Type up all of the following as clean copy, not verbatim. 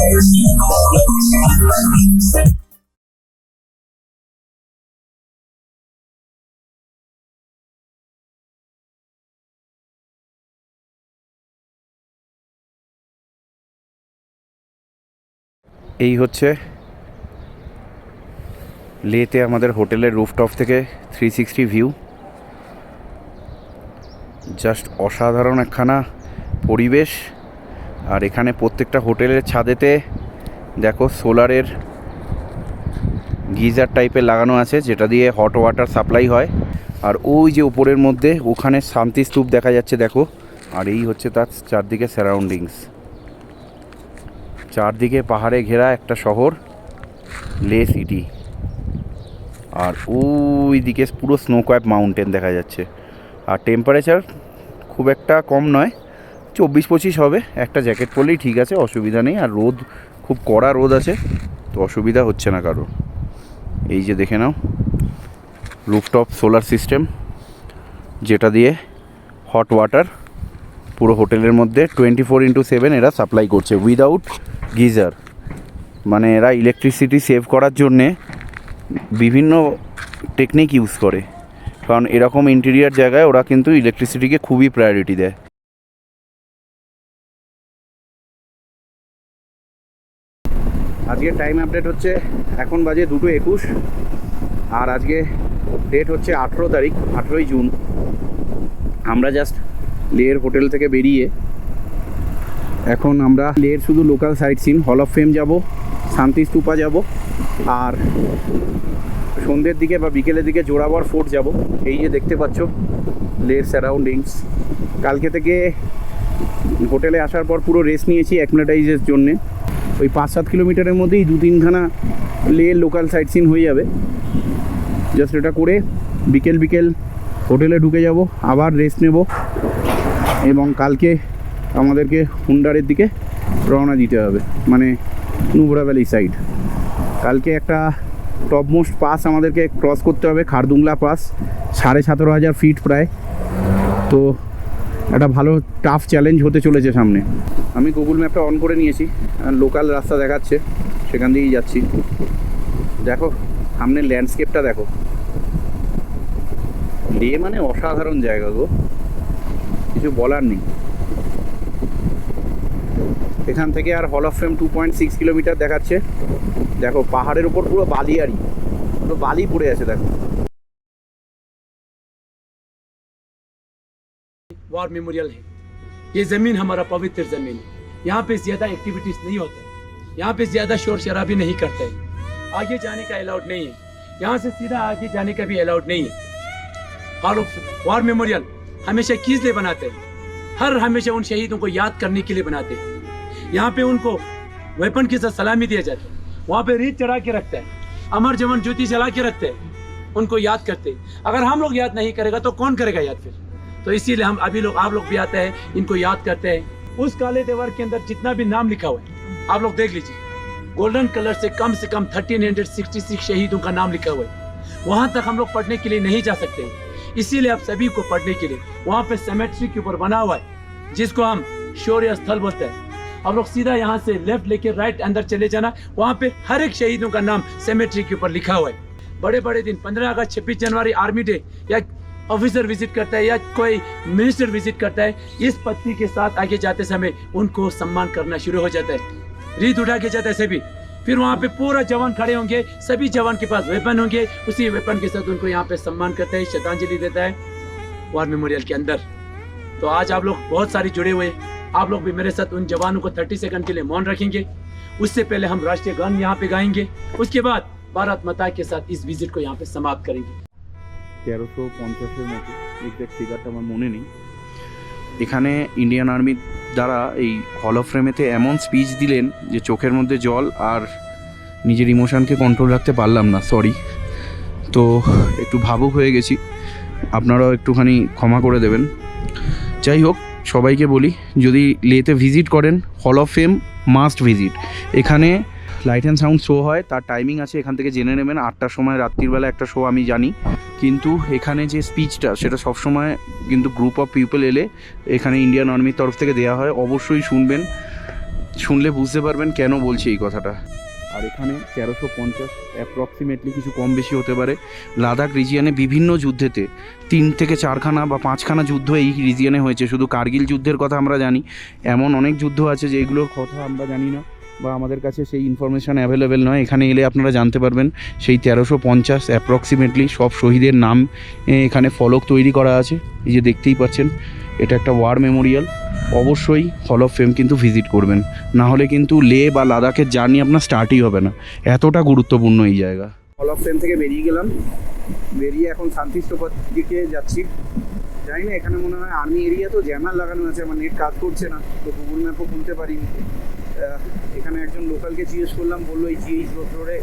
এই হচ্ছে লেতে আমাদের হোটেলের রুফটপ থেকে 360 ভিউ। জাস্ট অসাধারণ একখানা পরিবেশ। আর এখানে প্রত্যেকটা হোটেলের ছাদেতে দেখো সোলারের গিজার টাইপের লাগানো আছে, যেটা দিয়ে হট ওয়াটার সাপ্লাই হয়। আর ওই যে উপরের মধ্যে ওখানে শান্তি স্তূপ দেখা যাচ্ছে দেখো। আর এই হচ্ছে তার চারদিকে সারাউন্ডিংস, চারদিকে পাহাড়ে ঘেরা একটা শহর লে সিটি। আর ওই দিকে পুরো স্নোক্যাপ মাউন্টেন দেখা যাচ্ছে। আর টেম্পারেচার খুব একটা কম নয়, 24-25 হবে। একটা জ্যাকেট পরলেই ঠিক আছে, অসুবিধা নেই। আর রোদ খুব কড়া রোদ আছে, তো অসুবিধা হচ্ছে না কারো। এই যে দেখে নাও রুফটপ সোলার সিস্টেম, যেটা দিয়ে হট ওয়াটার পুরো হোটেলের মধ্যে 24/7 এরা সাপ্লাই করছে উইদাউট গিজার। মানে এরা ইলেকট্রিসিটি সেভ করার জন্যে বিভিন্ন টেকনিক ইউজ করে, কারণ এরকম ইন্টেরিয়ার জায়গায় ওরা কিন্তু ইলেকট্রিসিটিকে খুবই প্রায়োরিটি দেয়। আজকে টাইম আপডেট হচ্ছে, এখন বাজে 2:21। আর আজকে ডেট হচ্ছে 18 তারিখ, 18ই জুন। আমরা জাস্ট লের হোটেল থেকে বেরিয়ে এখন আমরা লের শুধু local site scene hall of fame যাব, শান্তি স্তূপা যাব, আর সন্ধ্যের দিকে বা বিকেলের দিকে জোড়াবর ফোর্ট যাব। এই যে দেখতে পাচ্ছ লের সারাউন্ডিংস। কালকে থেকে হোটেলে আসার পর পুরো রেস্ট নিয়েছি অ্যাকমেটাইজের জন্যে। ওই 5-7 কিলোমিটারের মধ্যেই 2-3খানা লের লোকাল সাইট সিন হয়ে যাবে। জাস্ট এটা করে বিকেল হোটেলে ঢুকে যাব, আবার রেস্ট নেব, এবং কালকে আমাদেরকে হুন্ডারের দিকে রওনা দিতে হবে, মানে নুব্রা ভ্যালি সাইড। কালকে একটা টপমোস্ট পাস আমাদেরকে ক্রস করতে হবে, খারদুংলা পাস, 17,500 ফিট প্রায়। তো একটা ভালো টাফ চ্যালেঞ্জ হতে চলেছে সামনে। আমি গুগল ম্যাপটা অন করে নিয়েছি, লোকাল রাস্তা দেখাচ্ছে, সেখান দিয়েই যাচ্ছি। দেখো সামনের ল্যান্ডস্কেপটা দেখো, লে মানে অসাধারণ জায়গা গো, কিছু বলার নেই। এখান থেকে আর হল অফ ফেম 2.6 কিলোমিটার দেখাচ্ছে। দেখো পাহাড়ের উপর পুরো বালিয়ারি, পুরো বালি পড়ে আছে দেখো। वॉर मेमोरियल है। ये ज़मीन हमारा पवित्र ज़मीन है। यहाँ पे ज़्यादा एक्टिविटीज़ नहीं होते, यहाँ पे ज़्यादा शोर शराबी नहीं करते हैं। आगे जाने का अलाउड नहीं है, यहाँ से सीधा आगे जाने का भी अलाउड नहीं है। और वॉर मेमोरियल हमेशा किस लिए बनाते हैं? हमेशा उन शहीदों को याद करने के लिए बनाते हैं। यहाँ पे उनको वेपन के साथ सलामी दिया जाता है, वहाँ पे रीत चढ़ा के रखते हैं, अमर जवान ज्योति जला के रखते हैं, उनको याद करते हैं। अगर हम लोग याद नहीं करेगा तो कौन करेगा याद फिर? तो इसीलिए हम अभी लोग आप लोग भी आते हैं, इनको याद करते हैं। उस काले दीवार के अंदर जितना भी नाम लिखा हुआ है आप लोग देख लीजिए, गोल्डन कलर से कम 1366 शहीदों का नाम लिखा हुआ है। वहाँ तक हम लोग पढ़ने के लिए नहीं जा सकते, इसीलिए आप सभी को पढ़ने के लिए वहाँ पे सेमेट्री के ऊपर बना हुआ है, जिसको हम शौर्य स्थल बोलते हैं। आप लोग सीधा यहाँ से लेफ्ट लेके राइट अंदर चले जाना, वहाँ पे हर एक शहीदों का नाम सेमेट्री के ऊपर लिखा हुआ है। बड़े बड़े दिन 15 अगस्त, 26 जनवरी आर्मी डे, या ऑफिसर विजिट करता है या कोई मिनिस्टर विजिट करता है, इस पत्ती के साथ आगे जाते समय उनको सम्मान करना शुरू हो जाता है, रीत उठा के जाता है सभी। फिर वहाँ पे पूरा जवान खड़े होंगे, सभी जवान के पास वेपन होंगे, उसी वेपन के साथ उनको यहाँ पे सम्मान करते हैं, श्रद्धांजलि देता है वॉर मेमोरियल के अंदर। तो आज आप लोग बहुत सारे जुड़े हुए, आप लोग भी मेरे साथ उन जवानों को 30 सेकंड के लिए मौन रखेंगे। उससे पहले हम राष्ट्रीय गान यहाँ पे गाएंगे, उसके बाद भारत माता के साथ इस विजिट को यहाँ पे समाप्त करेंगे। 1350-এর মতো, এক্সাক্ট ফিগারটা আমার মনে নেই। এখানে ইন্ডিয়ান আর্মির দ্বারা এই হল অফ ফেমেতে এমন স্পিচ দিলেন যে চোখের মধ্যে জল, আর নিজের ইমোশনকে কন্ট্রোল রাখতে পারলাম না, সরি। তো একটু ভাবুক হয়ে গেছি, আপনারাও একটুখানি ক্ষমা করে দেবেন। যাই হোক, সবাইকে বলি যদি লেতে ভিজিট করেন, hall of fame must visit. এখানে লাইট অ্যান্ড সাউন্ড শো হয়, তার টাইমিং আছে, এখান থেকে জেনে নেবেন। 8টার সময় রাত্রিবেলা একটা শো আমি জানি, কিন্তু এখানে যে স্পিচটা সেটা সবসময় কিন্তু গ্রুপ অফ পিপল এলে এখানে ইন্ডিয়ান আর্মির তরফ থেকে দেওয়া হয়, অবশ্যই শুনবেন। শুনলে বুঝতে পারবেন কেন বলছি এই কথাটা। আর এখানে 1350 অ্যাপ্রক্সিমেটলি, কিছু কম বেশি হতে পারে। লাদাখ রিজিয়নে বিভিন্ন যুদ্ধেতে 3 থেকে 4খানা বা 5খানা যুদ্ধ এই রিজিয়নে হয়েছে। শুধু কার্গিল যুদ্ধের কথা আমরা জানি, এমন অনেক যুদ্ধ আছে যেগুলোর কথা আমরা জানি না বা আমাদের কাছে সেই ইনফরমেশান অ্যাভেলেবেল নয়। এখানে এলে আপনারা জানতে পারবেন। সেই 1350 অ্যাপ্রক্সিমেটলি সব শহীদের নাম এখানে ফলক তৈরি করা আছে। এই যে দেখতেই পাচ্ছেন, এটা একটা ওয়ার মেমোরিয়াল। অবশ্যই হল অফ ফেম কিন্তু ভিজিট করবেন, না হলে কিন্তু লে বা লাদাখের জার্নি আপনার স্টার্টই হবে না। এতটা গুরুত্বপূর্ণ এই জায়গা। হল অফ ফেম থেকে বেরিয়ে গেলাম, বেরিয়ে এখন শান্তিস্তূপার দিকে যাচ্ছি। জানি না, এখানে মনে হয় আর্মি এরিয়া, তো জ্যামার লাগানো আছে, আমার নেট কাজ করছে না, তো গুগল ম্যাপও খুলতে পারিনি। এখানে একজন লোকালকে জিজ্ঞেস করলাম, বললো এই GH রোড ধরে,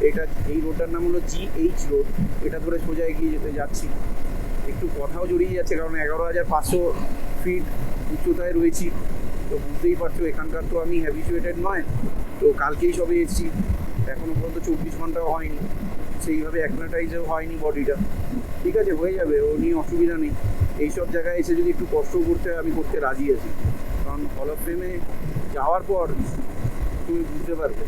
এটা এই রোডটার নাম হলো GH রোড, এটা ধরে সোজা এগিয়ে যেতে যাচ্ছি। একটু কথাও জড়িয়ে যাচ্ছে, কারণ 11,500 ফিট উচ্চতায় রয়েছি। তো বুঝতেই পারছো এখানকার তো আমি হ্যাবিচুয়েটেড নয়। তো কালকেই সবে এসেছি, এখনও পর্যন্ত 24 ঘন্টাও হয়নি, সেইভাবে অ্যাকলিমেটাইজও হয়নি বডিটা। ঠিক আছে, হয়ে যাবে, ও নিয়ে অসুবিধা নেই। এইসব জায়গায় এসে যদি একটু কষ্ট করতে হয়, আমি করতে রাজি আছি। কারণ হল অফ ফেমে যাওয়ার পর তুমি বুঝতে পারবে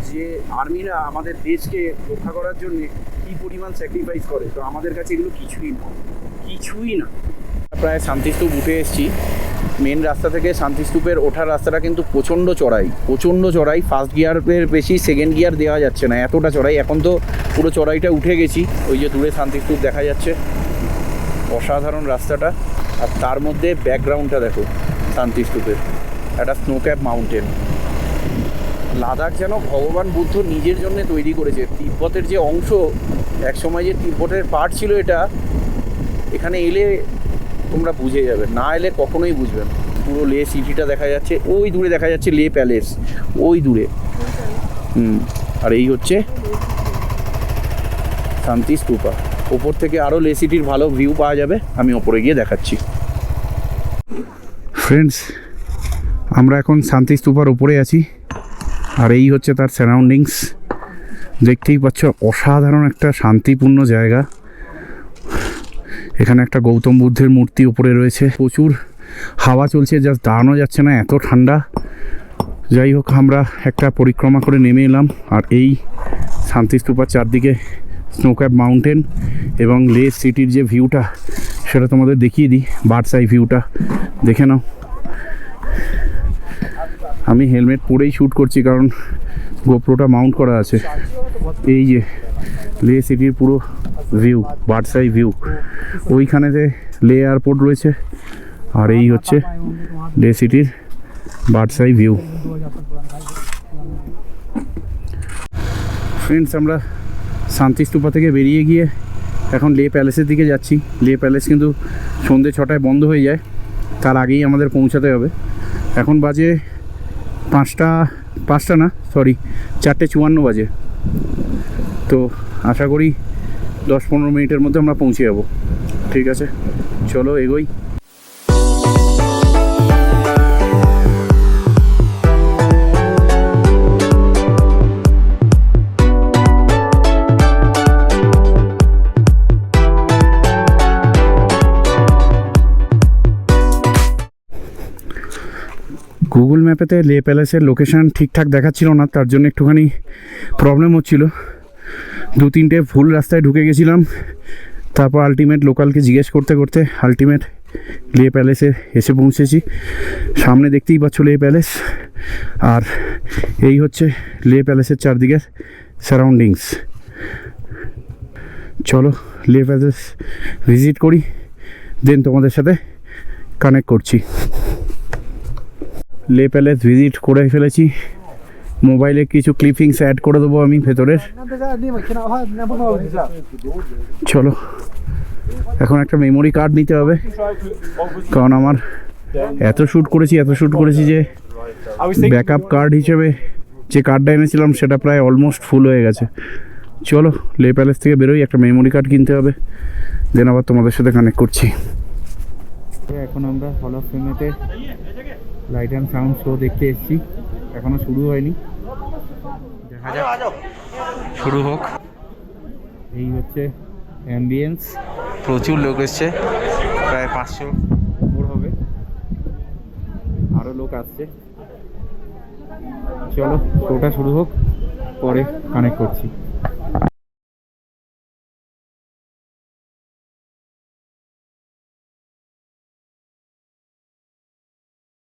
যে আর্মিরা আমাদের দেশকে রক্ষা করার জন্য কী পরিমাণ স্যাক্রিফাইস করে। তো আমাদের কাছে এগুলো কিছুই না, কিছুই না। প্রায় শান্তিস্তূপ উঠে এসেছি। মেন রাস্তা থেকে শান্তিস্তূপের ওঠার রাস্তাটা কিন্তু প্রচণ্ড চড়াই, প্রচণ্ড চড়াই। ফার্স্ট গিয়ারের বেশি সেকেন্ড গিয়ার দেওয়া যাচ্ছে না, এতটা চড়াই। এখন তো পুরো চড়াইটা উঠে গেছি। ওই যে দূরে শান্তিস্তূপ দেখা যাচ্ছে, অসাধারণ রাস্তাটা। আর তার মধ্যে ব্যাকগ্রাউন্ডটা দেখো শান্তিস্তূপের, একটা স্নো ক্যাপ মাউন্টেন। লাদাখ যেন ভগবান বুদ্ধ নিজের জন্য তৈরি করেছে। তিব্বতের যে অংশ, একসময় যে তিব্বতের পার্ট ছিল এটা, এখানে এলে তোমরা বুঝে যাবে, না এলে কখনোই বুঝবে না। পুরো লে সিটিটা দেখা যাচ্ছে, ওই দূরে দেখা যাচ্ছে লে প্যালেস, ওই দূরে। আর এই হচ্ছে শান্তিস্তূপা। ওপর থেকে আরও লে সিটির ভালো ভিউ পাওয়া যাবে, আমি ওপরে গিয়ে দেখাচ্ছি। ফ্রেন্ডস, আমরা এখন শান্তিস্তূপার উপরে আছি, আর এই হচ্ছে তার সারাউন্ডিংস। দেখতেই পাচ্ছ, অসাধারণ একটা শান্তিপূর্ণ জায়গা। এখানে একটা গৌতম বুদ্ধের মূর্তি উপরে রয়েছে। প্রচুর হাওয়া চলছে, জাস্ট দাঁড়ানো যাচ্ছে না, এত ঠান্ডা। যাই হোক, আমরা একটা পরিক্রমা করে নেমে এলাম। আর এই শান্তিস্তূপার চারদিকে স্নোক্যাপ মাউন্টেন এবং লে সিটির যে ভিউটা, সেটা তোমাদের দেখিয়ে দিই। বার্ডস আই ভিউটা দেখে নাও। আমি হেলমেট পরেই শ্যুট করছি, কারণ গোপ্রোটা মাউন্ট করা আছে। এই যে লে সিটির পুরো ভিউ, বার্ডস আই ভিউ। ওইখানেতে লে এয়ারপোর্ট রয়েছে, আর এই হচ্ছে লে সিটির বার্ডস আই ভিউ। ফ্রেন্ডস, আমরা শান্তিস্তূপা থেকে বেরিয়ে গিয়ে এখন লে প্যালেসের দিকে যাচ্ছি। লে প্যালেস কিন্তু সন্ধ্যে 6টায় বন্ধ হয়ে যায়, তার আগেই আমাদের পৌঁছাতে হবে। এখন বাজে 4:54 বাজে। তো আশা করি 10-15 মিনিটের মধ্যে আমরা পৌঁছে যাবো। ঠিক আছে, চলো এগোই। গুগল ম্যাপেতে লে প্যালেসের লোকেশান ঠিকঠাক দেখাচ্ছিল না, তার জন্য একটুখানি প্রবলেম হচ্ছিল। 2-3টে ভুল রাস্তায় ঢুকে গেছিলাম। তারপর আলটিমেট লোকালকে জিজ্ঞেস করতে করতে আলটিমেট লে প্যালেসে এসে পৌঁছেছি। সামনে দেখতেই পাচ্ছ লে প্যালেস, আর এই হচ্ছে লে প্যালেসের চারদিকের সারাউন্ডিংস। চলো লে প্যালেস ভিজিট করি, দেন তোমাদের সাথে কানেক্ট করছি। লে প্যালেস ভিজিট করে ফেলেছি। মোবাইলে কিছু ক্লিপিংস অ্যাড করে দেবো আমি ভেতরের। চলো, এখন একটা মেমোরি কার্ড নিতে হবে, কারণ আমার এত শ্যুট করেছি যে ব্যাকআপ কার্ড হিসেবে যে কার্ডটা এনেছিলাম সেটা প্রায় অলমোস্ট ফুল হয়ে গেছে। চলো লে প্যালেস থেকে বেরোই, একটা মেমোরি কার্ড কিনতে হবে, দেন আবার তোমাদের সাথে কানেক্ট করছি। এখন আমরা হল অফ ফেমেতে লাইট অ্যান্ড সাউন্ড শো দেখতে এসেছি, এখনও শুরু হয়নি, দেখা যাক শুরু হোক। এই হচ্ছে অ্যাম্বিয়েন্স, প্রচুর লোক এসছে, প্রায় 500 উপর হবে, আরও লোক আসছে। চলো শোটা শুরু হোক, পরে কানেক্ট করছি।